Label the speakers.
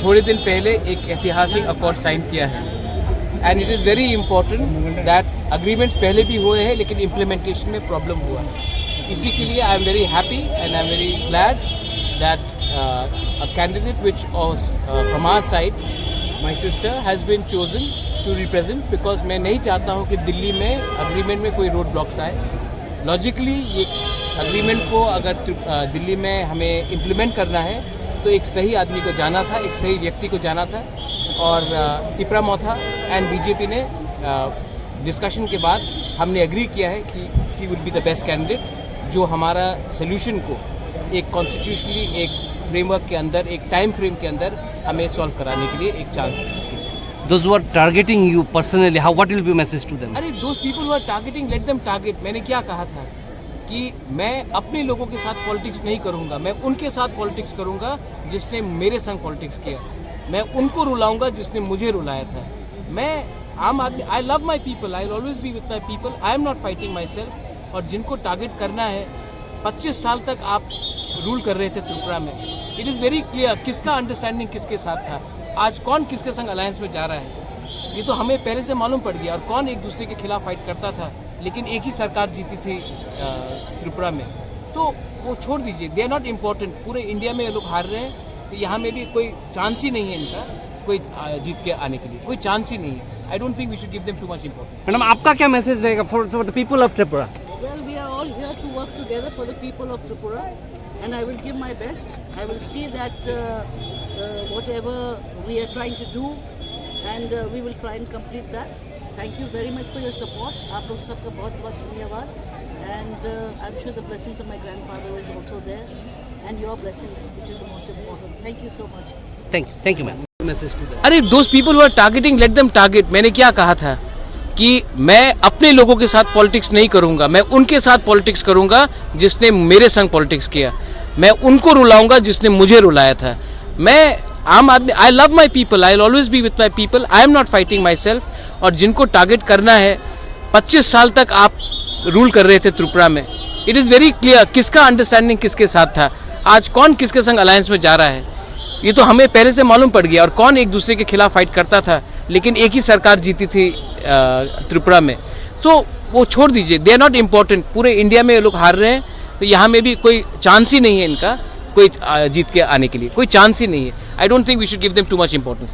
Speaker 1: थोड़े दिन पहले एक ऐतिहासिक अकॉर्ड साइन किया है and it is very important that agreements पहले भी हुए हैं लेकिन इम्प्लीमेंटेशन में प्रॉब्लम हुआ है। इसी के लिए I am very happy and I am very glad that a candidate which from our side my sister has been chosen to represent, because मैं नहीं चाहता हूँ कि दिल्ली में अग्रीमेंट में कोई रोड ब्लॉक्स आए। लॉजिकली ये अग्रीमेंट को अगर दिल्ली में हमें इम्प्लीमेंट करना है तो एक सही आदमी को जाना था, एक सही व्यक्ति को जाना था और टिपरा मोथा एंड बीजेपी ने डिस्कशन के बाद हमने एग्री किया है कि she will be the best candidate जो हमारा सोल्यूशन को एक कॉन्स्टिट्यूशनली एक फ्रेमवर्क के अंदर, एक टाइम फ्रेम के अंदर हमें सॉल्व कराने के लिए एक चांस है इसके लिए।
Speaker 2: Those who are targeting you personally, what will be your message to them?
Speaker 1: अरे those people who are targeting, let them target। मैंने क्या कहा था कि मैं अपने लोगों के साथ पॉलिटिक्स नहीं करूंगा, मैं उनके साथ पॉलिटिक्स करूंगा जिसने मेरे संग पॉलिटिक्स किया। मैं उनको रुलाऊंगा जिसने मुझे रुलाया था। मैं आम आदमी, I love my people, I always be with my people, I am not fighting my self. और जिनको टारगेट करना है, 25 साल तक आप रूल कर रहे थे त्रिपुरा में, इट इज़ वेरी क्लियर किसका अंडरस्टैंडिंग किसके साथ था, आज कौन किसके संग अलायंस में जा रहा है ये तो हमें पहले से मालूम पड़ गया। और कौन एक दूसरे के खिलाफ फाइट करता था, लेकिन एक ही सरकार जीती थी त्रिपुरा में। तो वो छोड़ दीजिए, दे आर नॉट इम्पोर्टेंट। पूरे इंडिया में ये लोग हार रहे हैं, तो यहाँ में भी कोई चांस ही नहीं है इनका कोई जीत के आने के लिए, कोई चांस ही नहीं है। I don't think we should give them too much importance.
Speaker 2: Madam, आपका क्या मैसेज रहेगा for the people of Tripura?
Speaker 3: Well, we are all here to work together for the people of Tripura, and I will give my best. I will see that whatever we are trying to do, and we will try and complete that. Thank you very much for your support. आप लोग सबका बहुत बहुत धन्यवाद, and I'm sure the blessings of my grandfather is also there, and your blessings, which is the most important. Thank you so much.
Speaker 2: Thank you, ma'am. Message to them.
Speaker 1: अरे those people who are targeting, let them target। मैंने क्या कहा था कि मैं अपने लोगों के साथ पॉलिटिक्स नहीं करूंगा, मैं उनके साथ पॉलिटिक्स करूंगा जिसने मेरे संग पॉलिटिक्स किया। मैं उनको रुलाऊंगा जिसने मुझे रुलाया था। मैं आम आदमी, I love my people, I always be with my people, I am not fighting my self. और जिनको टारगेट करना है, 25 साल तक आप रूल कर रहे थे त्रिपुरा में, इट इज़ वेरी क्लियर किसका अंडरस्टैंडिंग किसके साथ था, आज कौन किसके संग अलायंस में जा रहा है ये तो हमें पहले से मालूम पड़ गया। और कौन एक दूसरे के खिलाफ फाइट करता था, लेकिन एक ही सरकार जीती थी त्रिपुरा में। तो वो छोड़ दीजिए, दे आर नॉट इम्पोर्टेंट। पूरे इंडिया में ये लोग हार रहे हैं, तो यहाँ में भी कोई चांस ही नहीं है इनका कोई जीत के आने के लिए, कोई चांस ही नहीं है। I don't think we should give them too much importance.